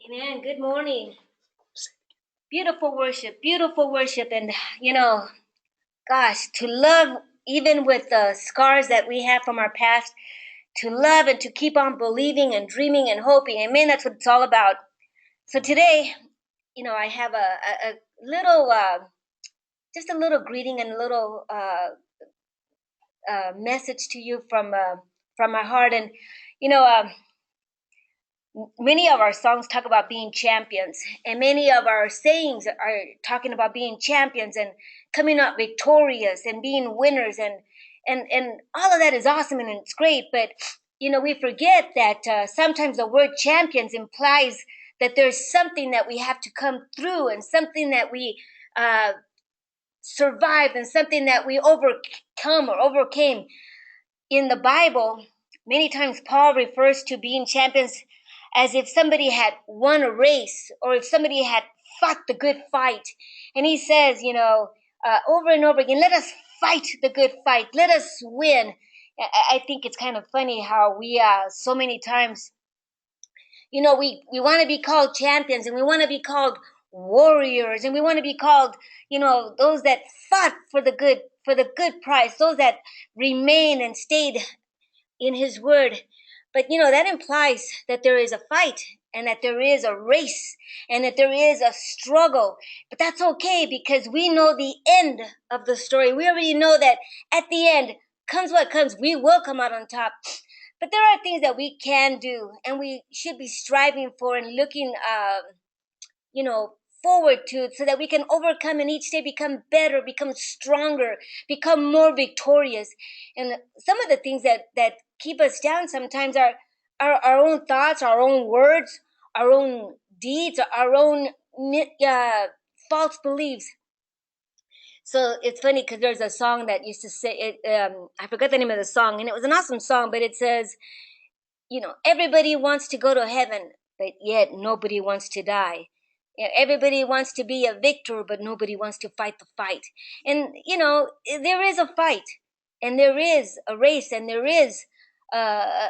Amen. Good morning. Beautiful worship. And, you know, gosh, to love, even with the scars that we have from our past, to love and to keep on believing and dreaming and hoping. Amen. That's what it's all about. So today, I have a little, just a little greeting and a little message to you from my heart. And, you know, many of our songs talk about being champions, and many of our sayings are talking about being champions and coming out victorious and being winners, and all of that is awesome and it's great. But we forget that sometimes the word champions implies that there's something that we have to come through, and something that we uh, survived, and something that we overcome or overcame. In the Bible, many times Paul refers to being champions as if somebody had won a race, or if somebody had fought the good fight. And he says, over and over again, let us fight the good fight. Let us win. I think it's kind of funny how we so many times, we want to be called champions, and we want to be called warriors, and we want to be called, those that fought for the good prize, those that remained and stayed in his word. But that implies that there is a fight, and that there is a race, and that there is a struggle. But that's okay, because we know the end of the story. We already know that at the end, comes what comes, we will come out on top. But there are things that we can do, and we should be striving for and looking you know, forward to, so that we can overcome and each day become better, become stronger, become more victorious. And some of the things that keep us down sometimes are our own thoughts, our own words, our own deeds, our own false beliefs. So it's funny, because there's a song that used to say it. I forgot the name of the song, and it was an awesome song, but it says, everybody wants to go to heaven, but yet nobody wants to die. Everybody wants to be a victor, but nobody wants to fight the fight. And, there is a fight, and there is a race, and there is a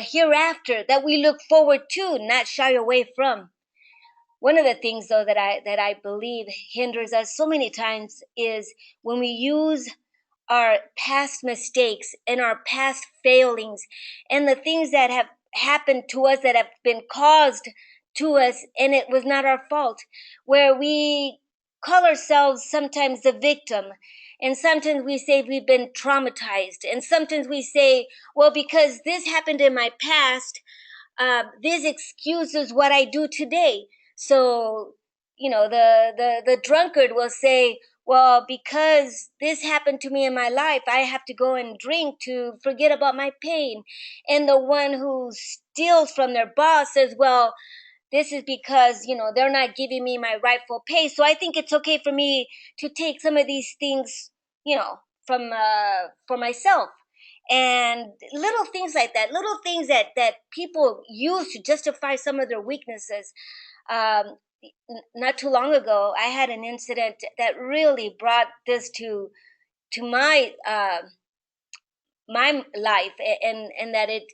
hereafter that we look forward to, not shy away from. One of the things, though, that I believe hinders us so many times is when we use our past mistakes and our past failings, and the things that have happened to us, that have been caused to us, and it was not our fault, where we call ourselves sometimes the victim, and sometimes we say we've been traumatized, and sometimes we say, well, because this happened in my past, this excuses what I do today. So, the drunkard will say, well, because this happened to me in my life, I have to go and drink to forget about my pain. And the one who steals from their boss says, well, this is because, they're not giving me my rightful pay. So I think it's okay for me to take some of these things, from for myself. And little things like that, little things that people use to justify some of their weaknesses. Um, Not too long ago, I had an incident that really brought this to my life, and that it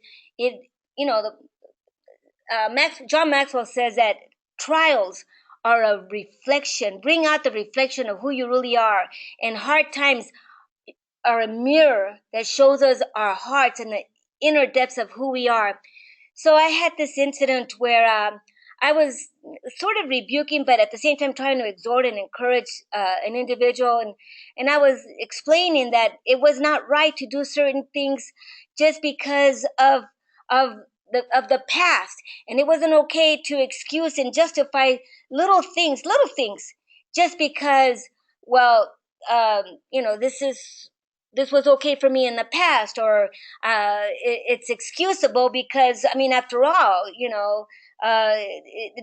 John Maxwell says that trials are a reflection, bring out the reflection of who you really are, and hard times are a mirror that shows us our hearts and the inner depths of who we are. So I had this incident where I was sort of rebuking, but at the same time trying to exhort and encourage an individual, and I was explaining that it was not right to do certain things just because of the past, and it wasn't okay to excuse and justify little things, just because, well, this was okay for me in the past, or it's excusable because, I mean, after all,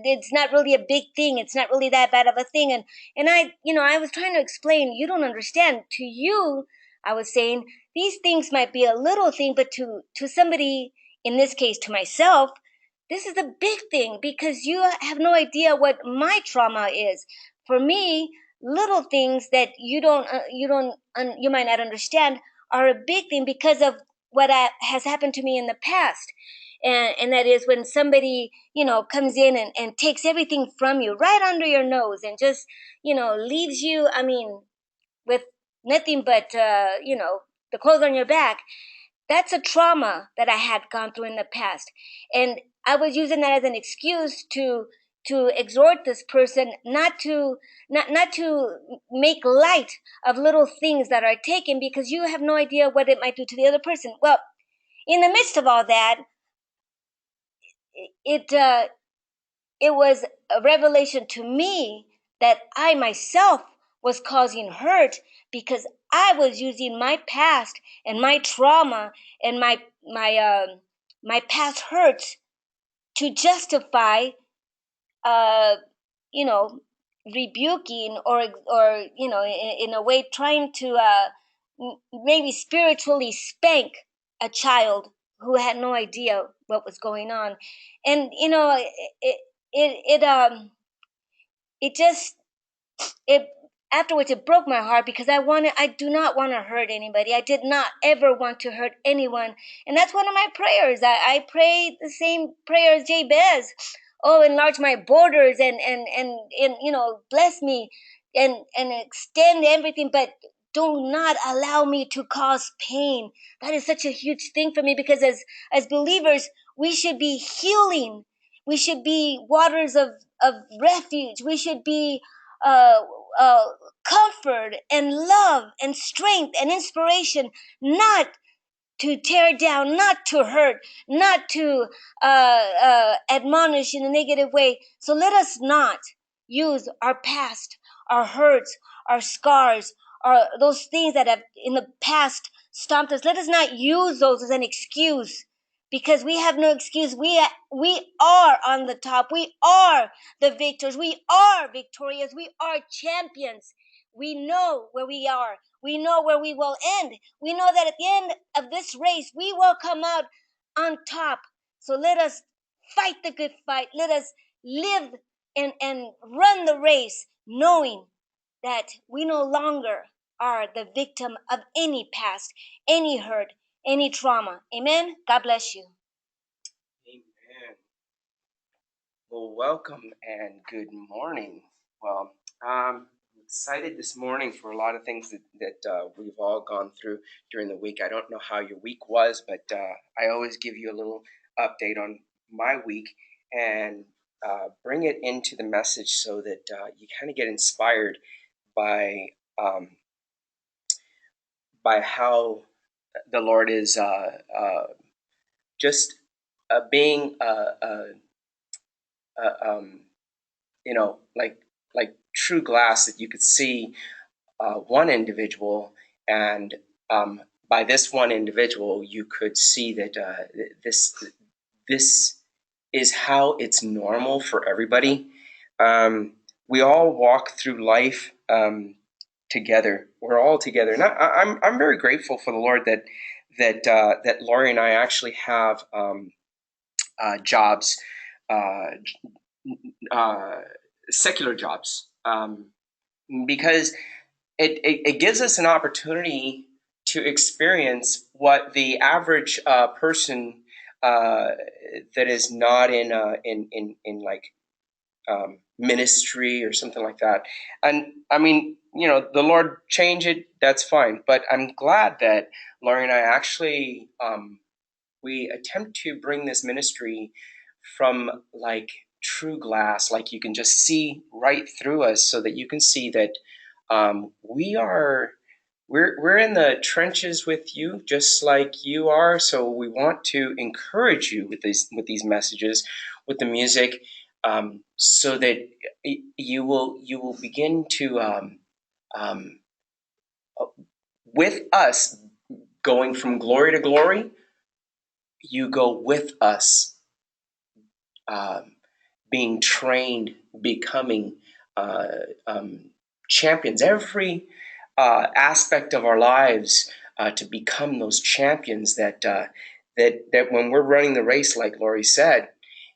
it's not really a big thing. It's not really that bad of a thing. And I was trying to explain, you don't understand. To you, I was saying, these things might be a little thing, but to somebody, in this case, to myself, this is a big thing, because you have no idea what my trauma is. For me, little things that you might not understand are a big thing because of what has happened to me in the past. and that is when somebody, comes in and takes everything from you right under your nose and just, leaves you, I mean, with nothing but, the clothes on your back. That's a trauma that I had gone through in the past. And I was using that as an excuse to exhort this person not to make light of little things that are taken, because you have no idea what it might do to the other person. Well, in the midst of all that, it was a revelation to me that I myself was causing hurt, because I was using my past and my trauma and my past hurts to justify, uh, you know, rebuking, or in a way trying to maybe spiritually spank a child who had no idea what was going on. And it it it just it afterwards it broke my heart, because I do not want to hurt anybody. I did not ever want to hurt anyone. And that's one of my prayers. I pray the same prayer as Jabez. Oh, enlarge my borders, and bless me, and extend everything, but do not allow me to cause pain. That is such a huge thing for me, because as believers, we should be healing. We should be waters of refuge. We should be uh, uh, comfort and love and strength and inspiration, not to tear down, not to hurt, not to admonish in a negative way. So let us not use our past, our hurts, our scars, those things that have in the past stomped us. Let us not use those as an excuse, because we have no excuse. We are on the top. We are the victors. We are victorious. We are champions. We know where we are. We know where we will end. We know that at the end of this race, we will come out on top. So let us fight the good fight. Let us live and run the race, knowing that we no longer are the victim of any past, any hurt, any trauma. Amen. God bless you. Amen. Well, welcome and good morning. Well, I'm excited this morning for a lot of things that we've all gone through during the week. I don't know how your week was, but I always give you a little update on my week and bring it into the message so that you kind of get inspired by um, by how the Lord is just being like true glass that you could see one individual, and by this one individual, you could see that this is how it's normal for everybody. We all walk through life together. We're all together, and I'm very grateful for the Lord that Lori and I actually have jobs, uh, secular jobs, because it gives us an opportunity to experience what the average person that is not in like ministry or something like that. And I mean, the Lord change it, that's fine. But I'm glad that Laurie and I actually we attempt to bring this ministry from like true glass, like you can just see right through us, so that you can see that we're in the trenches with you, just like you are. So we want to encourage you with these messages, with the music, so that you will begin to um, with us going from glory to glory. You go with us, um, being trained, becoming uh, um, champions. Every aspect of our lives to become those champions that when we're running the race, like Lori said,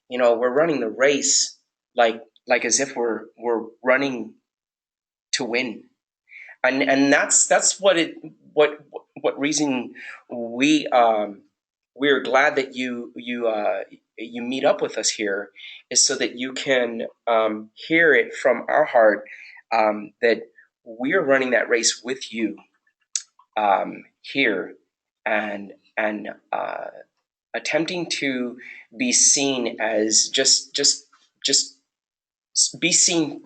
we're running the race like as if we're running to win, and that's what reason we we're glad that you meet up with us here, is so that you can hear it from our heart, that we are running that race with you here, and attempting to be seen as just be seen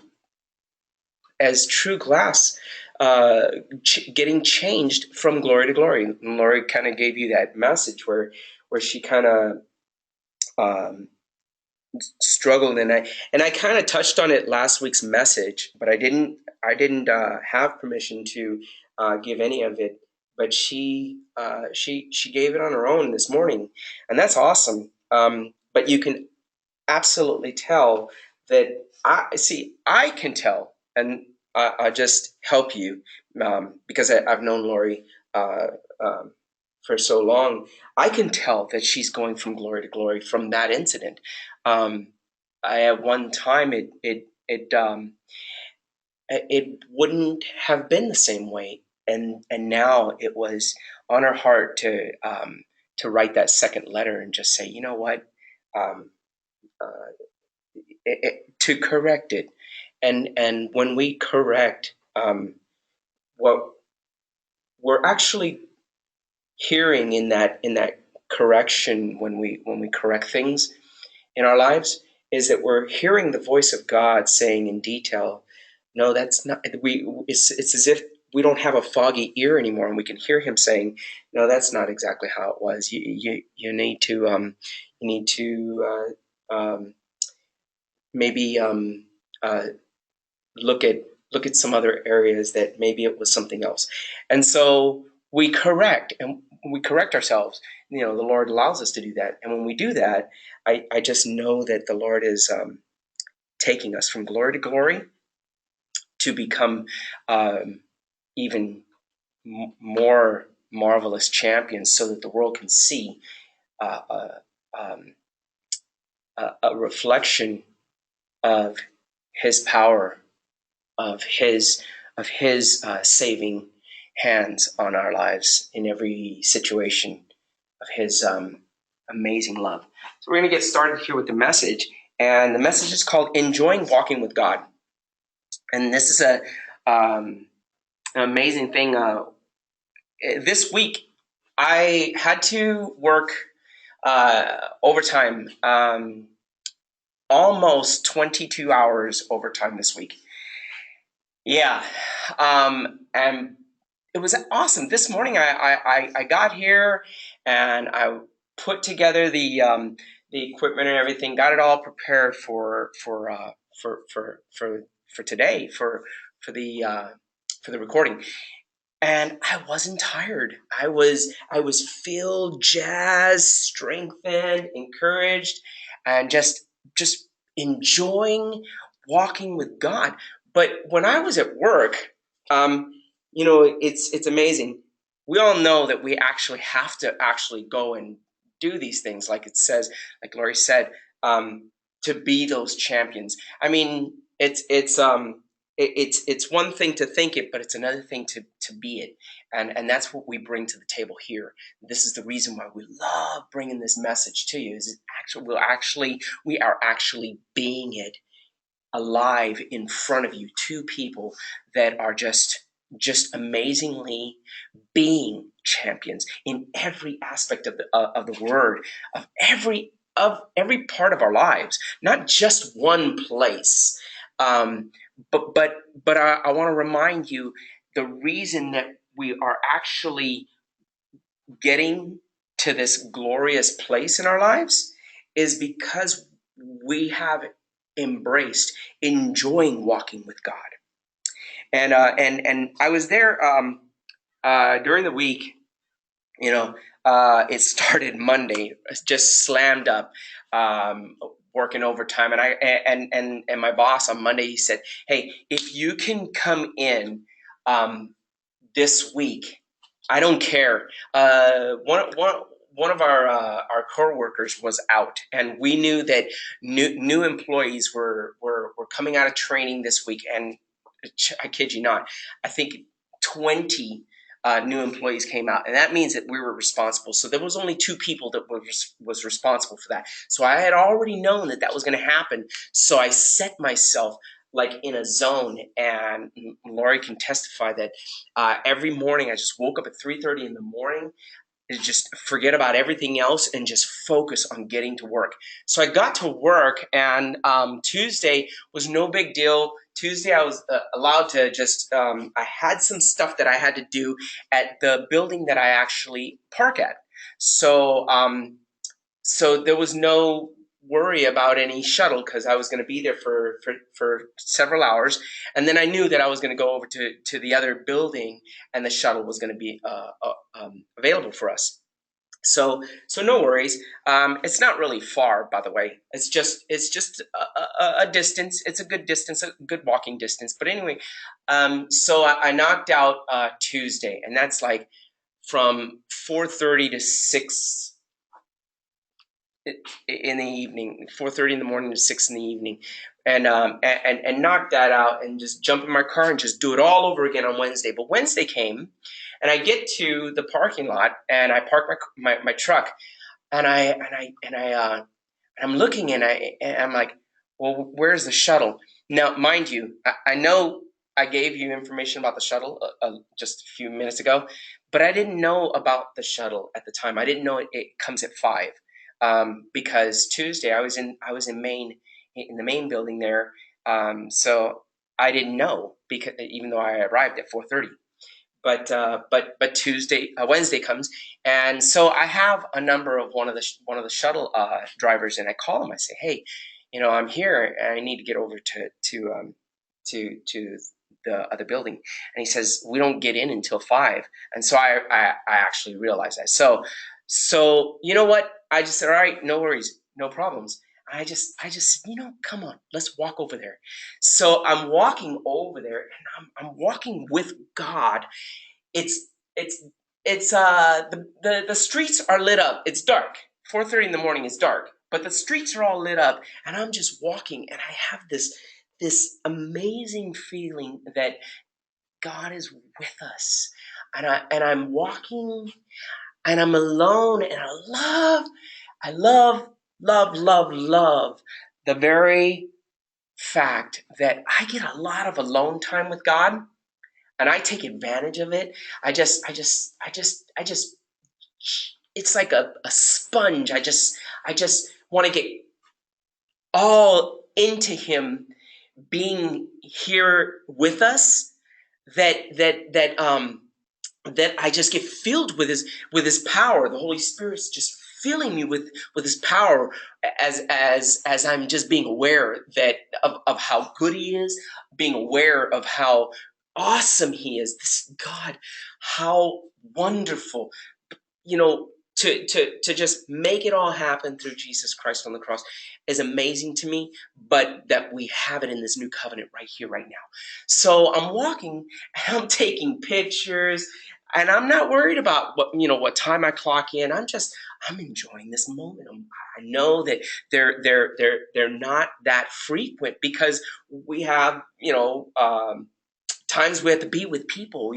as true glass, getting changed from glory to glory. And Lori kind of gave you that message where she kind of um, struggled, and I kind of touched on it last week's message, but I didn't have permission to give any of it. But she gave it on her own this morning, and that's awesome. But you can absolutely tell that I can tell, and I just help you, because I've known Lori uh, um, for so long. I can tell that she's going from glory to glory from that incident. Um, I at one time it wouldn't have been the same way, and now it was on her heart to write that second letter and just say, you know what, um, uh, to correct it, and when we correct, what we're actually hearing in that correction, when we correct things in our lives, is that we're hearing the voice of God saying in detail, no, that's not, it's as if we don't have a foggy ear anymore, and we can hear him saying, no, that's not exactly how it was. You need to maybe uh, look at some other areas that maybe it was something else. And so we correct ourselves. The Lord allows us to do that, and when we do that, I just know that the Lord is taking us from glory to glory to become even more marvelous champions, so that the world can see uh, uh, um, a reflection of his power, of his saving hands on our lives in every situation, of his amazing love. So we're going to get started here with the message, and the message is called "Enjoying Walking with God." And this is an amazing thing. This week, I had to work overtime, almost 22 hours overtime this week. Yeah, and it was awesome. This morning, I got here and I put together the equipment and everything, got it all prepared for today, for the recording, and I wasn't tired. I was filled, jazzed, strengthened, encouraged, and just enjoying walking with God. But when I was at work, it's amazing. We all know that we actually have to actually go and do these things, like it says, like Lori said, to be those champions. I mean, it's one thing to think it, but it's another thing to be it, and that's what we bring to the table here. This is the reason why we love bringing this message to you. Is it actually we are actually being it alive in front of you, two people that are just amazingly being champions in every aspect of the word, of every part of our lives, not just one place. Um, but I want to remind you, the reason that we are actually getting to this glorious place in our lives is because we have embraced enjoying walking with God. And I was there during the week. It started Monday, just slammed up, working overtime, and my boss on Monday, he said, "Hey, if you can come in this week, I don't care." One of our coworkers was out, and we knew that new employees were coming out of training this week, and I kid you not, I think 20 new employees came out, and that means that we were responsible. So there was only 2 people that was responsible for that. So I had already known that that was going to happen. So I set myself like in a zone, and Lori can testify that every morning I just woke up at 3:30 in the morning, just forget about everything else and just focus on getting to work. So I got to work, and Tuesday was no big deal. Tuesday I was allowed to just, I had some stuff that I had to do at the building that I actually park at. So, so there was no worry about any shuttle because I was going to be there for several hours. And then I knew that I was going to go over to the other building, and the shuttle was going to be available for us. So no worries. It's not really far, by the way. It's just a distance. It's a good distance, a good walking distance. But anyway, so I knocked out Tuesday, and that's like from 4:30 to 6 in the evening, 4:30 in the morning to 6 in the evening, and knock that out, and just jump in my car and just do it all over again on Wednesday. But Wednesday came, and I get to the parking lot, and I park my truck, and I'm looking, and I'm like, well, where's the shuttle? Now, mind you, I know I gave you information about the shuttle just a few minutes ago, but I didn't know about the shuttle at the time. I didn't know it comes at 5, because Tuesday I was in Maine, in the main building there, so I didn't know, because even though I arrived at 4:30. But Wednesday comes, and so I have a number of one of the shuttle drivers, and I call him. I say, hey, I'm here, and I need to get over to the other building. And he says, we don't get in until 5. And so I actually realized that. So you know what? I just said, all right, no worries, no problems. I just come on, let's walk over there. So I'm walking over there, and I'm walking with God. It's it's the streets are lit up. It's dark. 4:30 in the morning is dark, but the streets are all lit up, and I'm just walking, and I have this amazing feeling that God is with us. And I'm walking, and I'm alone, and I love the very fact that I get a lot of alone time with God, and I take advantage of it. I just it's like a sponge. I just want to get all into him being here with us, that I just get filled with his power. The Holy Spirit's just filling me with his power, as I'm just being aware of how good he is, being aware of how awesome he is. This God, how wonderful, to just make it all happen through Jesus Christ on the cross is amazing to me, but that we have it in this new covenant right here, right now. So I'm walking, and I'm taking pictures, and I'm not worried about what time I clock in. I'm enjoying this moment. I know that they're not that frequent, because we have times we have to be with people,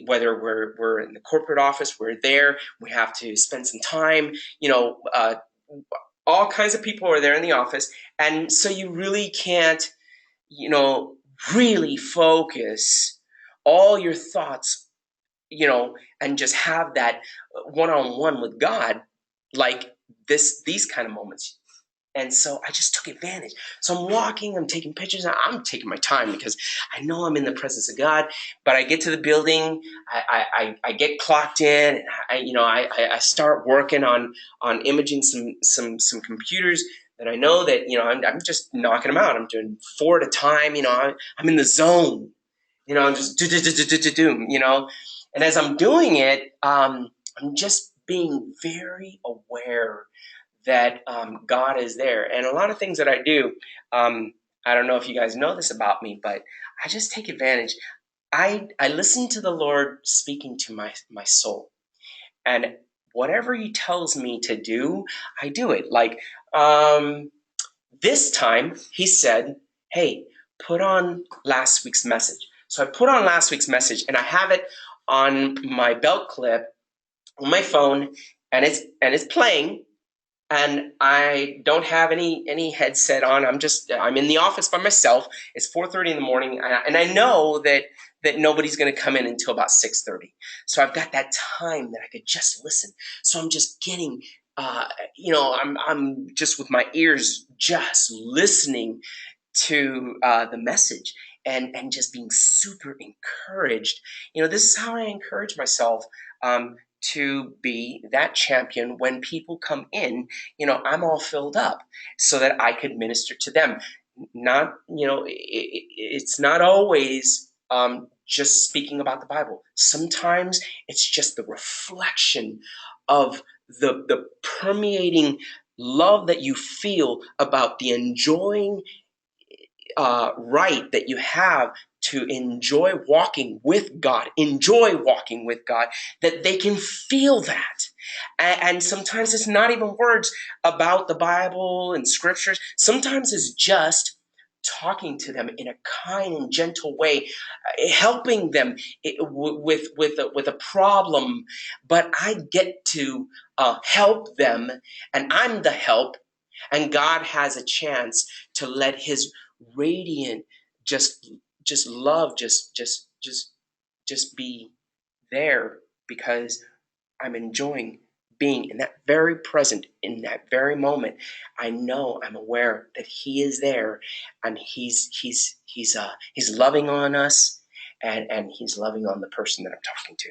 whether we're in the corporate office, we're there, we have to spend some time, all kinds of people are there in the office. And so you really can't, really focus all your thoughts, and just have that one-on-one with God, like these kind of moments. And so I just took advantage. So I'm walking, I'm taking pictures, and I'm taking my time, because I know I'm in the presence of God. But I get to the building, I get clocked in, and I start working on imaging some computers that I know that I'm just knocking them out. I'm doing 4 at a time. I'm in the zone. I'm just do. And as I'm doing it, I'm just being very aware that God is there. And a lot of things that I do, I don't know if you guys know this about me, but I just take advantage. I listen to the Lord speaking to my soul, and whatever He tells me to do, I do it. Like this time, He said, "Hey, put on last week's message." So I put on last week's message, and I have it on my belt clip on my phone, and it's playing, and I don't have any headset on. I'm in the office by myself. It's 4:30 in the morning, and I know that nobody's going to come in until about 6:30. So I've got that time that I could just listen. So I'm just getting, I'm just with my ears just listening to the message, and just being super encouraged. This is how I encourage myself. To be that champion when people come in, I'm all filled up so that I could minister to them. Not, it's not always just speaking about the Bible. Sometimes it's just the reflection of the permeating love that you feel about the enjoying right that you have to enjoy walking with God, that they can feel that. And sometimes it's not even words about the Bible and scriptures. Sometimes it's just talking to them in a kind and gentle way, helping them with a problem. But I get to help them, and I'm the help, and God has a chance to let His radiant, just love, just be there, because I'm enjoying being in that very present, in that very moment. I'm aware that He is there, and He's loving on us, and He's loving on the person that I'm talking to.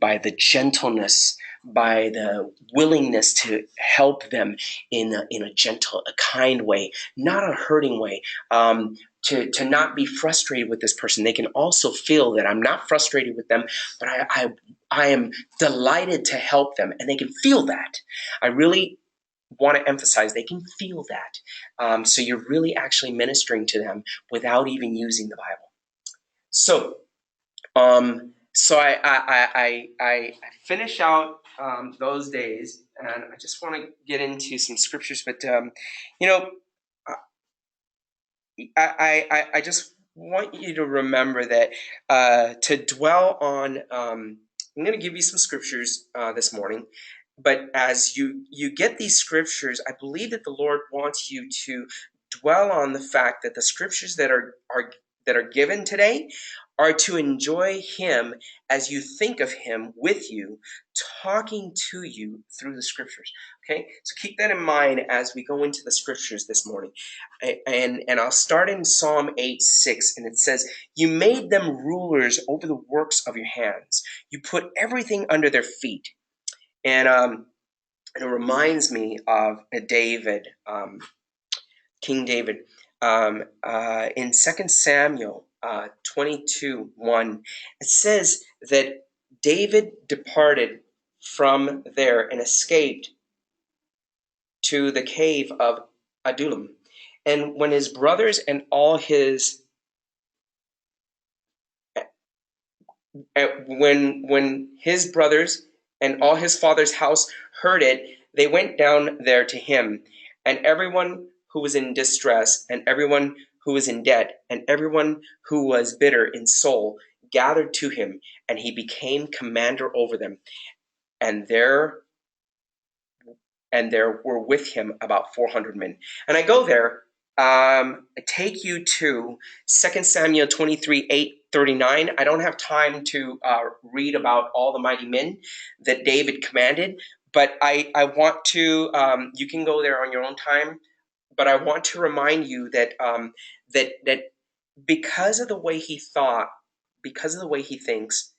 By the gentleness, by the willingness to help them in a gentle, a kind way, not a hurting way. To not be frustrated with this person. They can also feel that I'm not frustrated with them, but I am delighted to help them, and they can feel that. I really want to emphasize they can feel that. So you're really actually ministering to them without even using the Bible. So I finish out those days, and I just want to get into some scriptures. But I just want you to remember that to dwell on. I'm going to give you some scriptures this morning, but as you get these scriptures, I believe that the Lord wants you to dwell on the fact that the scriptures that are given today are to enjoy Him as you think of Him with you, talking to you through the scriptures. Okay, so keep that in mind as we go into the scriptures this morning. And I'll start in Psalm 8:6, and it says, "You made them rulers over the works of your hands. You put everything under their feet." And it reminds me of David, King David, in 2 Samuel 22:1. It says that David departed from there and escaped to the cave of Adullam. And when his brothers and all his when his brothers and all his father's house heard it, they went down there to him, and everyone who was in distress, and everyone who was in debt, and everyone who was bitter in soul gathered to him, and he became commander over them. And there were with him about 400 men. And I go there, I take you to 2 Samuel 23:8-39. I don't have time to read about all the mighty men that David commanded, but I want to, you can go there on your own time, but I want to remind you that that because of the way he thought, because of the way he thinks,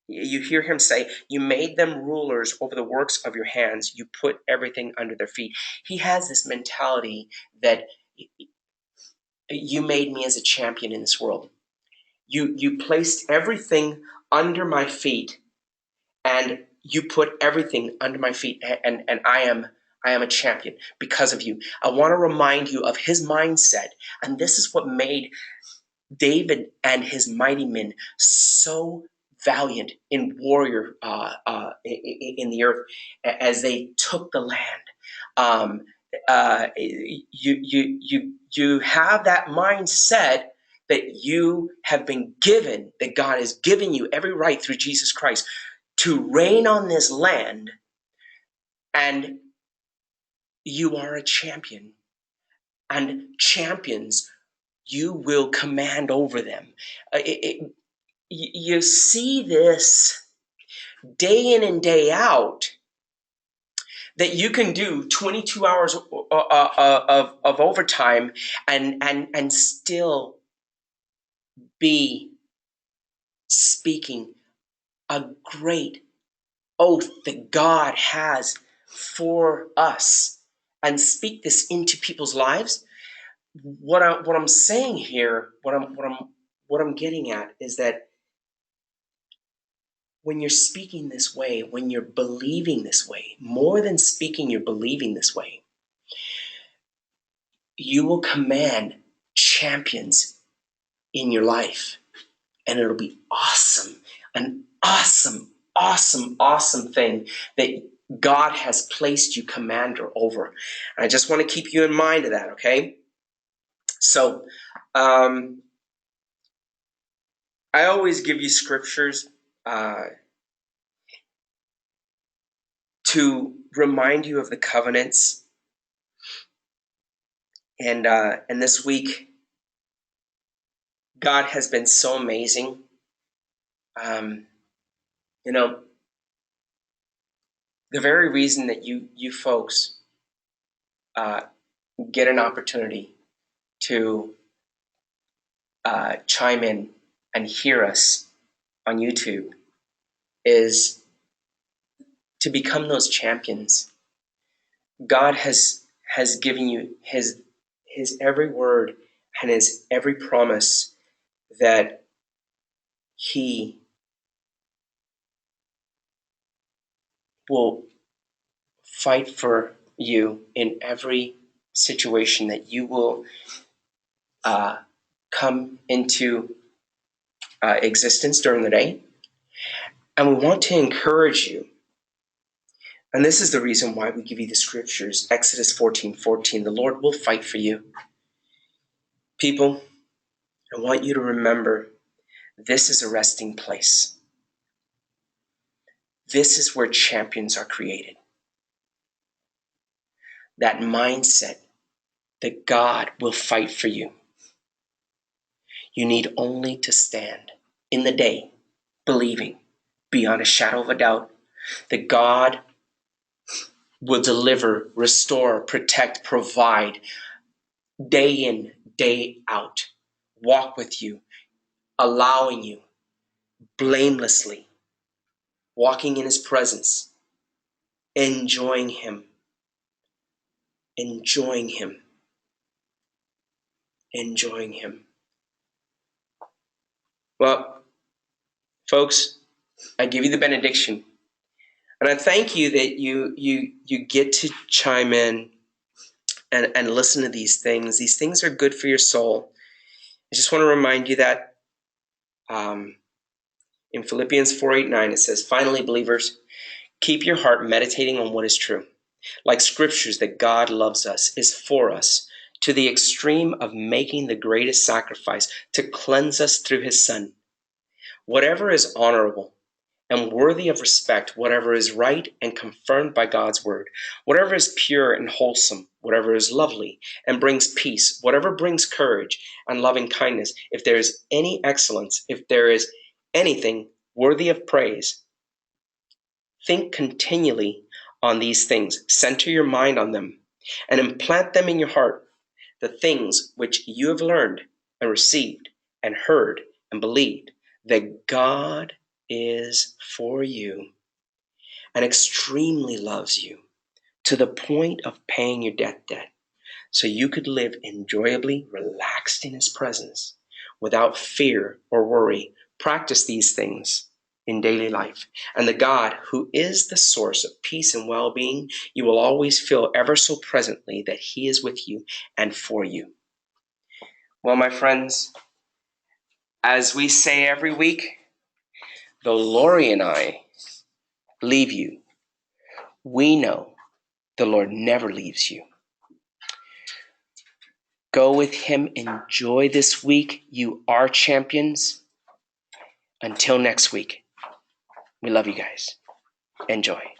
you hear him say, "You made them rulers over the works of your hands. You put everything under their feet." He has this mentality that you made me as a champion in this world. You placed everything under my feet, and you put everything under my feet, and I am a champion because of you. I want to remind you of his mindset, and this is what made David and his mighty men so valiant in warrior in the earth as they took the land. You have that mindset that you have been given, that God has given you every right through Jesus Christ to reign on this land, and you are a champion. And champions, you will command over them. You see this day in and day out, that you can do 22 hours of overtime and still be speaking a great oath that God has for us and speak this into people's lives. What I'm saying here, what I'm getting at is that when you're speaking this way, when you're believing this way, more than speaking, you're believing this way, you will command champions in your life. And it'll be awesome. An awesome, awesome, awesome thing that God has placed you commander over. And I just want to keep you in mind of that, okay? So, I always give you scriptures to remind you of the covenants. And this week, God has been so amazing. You know, the very reason that you folks get an opportunity to chime in and hear us on YouTube is to become those champions. God has given you his every word and his every promise that he will fight for you in every situation, that you will come into existence during the day. And we want to encourage you. And this is the reason why we give you the scriptures. Exodus 14:14, the Lord will fight for you. People, I want you to remember, this is a resting place. This is where champions are created. That mindset that God will fight for you. You need only to stand in the day, believing beyond a shadow of a doubt that God will deliver, restore, protect, provide, day in, day out, walk with you, allowing you blamelessly, walking in his presence, enjoying him, enjoying him, enjoying him. Well, folks, I give you the benediction. And I thank you that you get to chime in and listen to these things. These things are good for your soul. I just want to remind you that in Philippians 4:8-9, it says, finally, believers, keep your heart meditating on what is true, like scriptures that God loves us, is for us, to the extreme of making the greatest sacrifice to cleanse us through his Son. Whatever is honorable and worthy of respect, whatever is right and confirmed by God's word, whatever is pure and wholesome, whatever is lovely and brings peace, whatever brings courage and loving kindness, if there is any excellence, if there is anything worthy of praise, think continually on these things. Center your mind on them and implant them in your heart, the things which you have learned and received and heard and believed, that God is for you and extremely loves you, to the point of paying your debt, so you could live enjoyably relaxed in his presence without fear or worry. Practice these things in daily life, and the God who is the source of peace and well-being, you will always feel ever so presently that he is with you and for you. Well, my friends, as we say every week, though Lori and I leave you, we know the Lord never leaves you. Go with him. Enjoy this week. You are champions. Until next week, we love you guys. Enjoy.